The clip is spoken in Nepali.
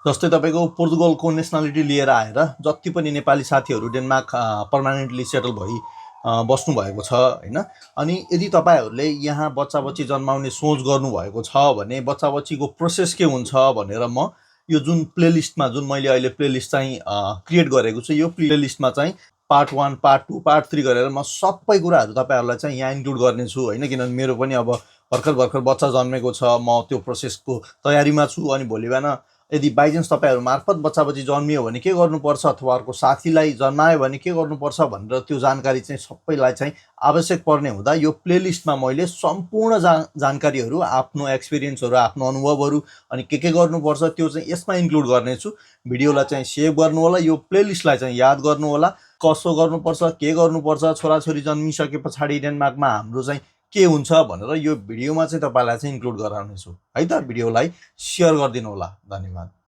जस्तै तपाईँको पोर्तुगलको नेसनालिटी लिएर आएर जति पनि नेपाली साथीहरू डेनमार्क पर्मानेन्टली सेटल भई बस्नुभएको छ होइन। अनि यदि तपाईँहरूले यहाँ बच्चा बच्ची जन्माउने सोच गर्नुभएको छ भने बच्चा बच्चीको प्रोसेस के हुन्छ भनेर म यो जुन प्लेलिस्टमा जुन मैले अहिले प्लेलिस्ट चाहिँ क्रिएट गरेको छु, यो प्लेलिस्टमा चाहिँ पार्ट 1 पार्ट 2 पार्ट 3 गरेर म सबै कुराहरू तपाईँहरूलाई चाहिँ यहाँ इन्क्लुड गर्नेछु होइन। किनभने मेरो पनि अब भर्खर बच्चा जन्मेको छ, म त्यो प्रोसेसको तयारीमा छु। अनि भोलि बिहान यदि बाइचान्स तपाईँहरू मार्फत बच्चा बच्ची जन्मियो भने के गर्नुपर्छ अथवा अर्को साथीलाई जन्मायो भने के गर्नुपर्छ भनेर त्यो जानकारी चाहिँ सबैलाई चाहिँ आवश्यक पर्ने हुँदा यो प्लेलिस्टमा मैले सम्पूर्ण जानकारीहरू, आफ्नो एक्सपिरियन्सहरू, आफ्नो अनुभवहरू अनि के गर्नुपर्छ त्यो चाहिँ यसमा इन्क्लुड गर्नेछु। भिडियोलाई चाहिँ सेभ गर्नु होला, यो प्लेलिस्टलाई चाहिँ याद गर्नु होला, कसो गर्नुपर्छ के गर्नुपर्छ, छोराछोरी जन्मिसके पछाडि डेनमार्कमा हाम्रो चाहिँ के हुन्छ भनेर यो भिडियोमा चाहिँ तपाईँलाई चाहिँ इन्क्लुड गराउनेछु है त। भिडियोलाई सेयर गरिदिनु होला। धन्यवाद।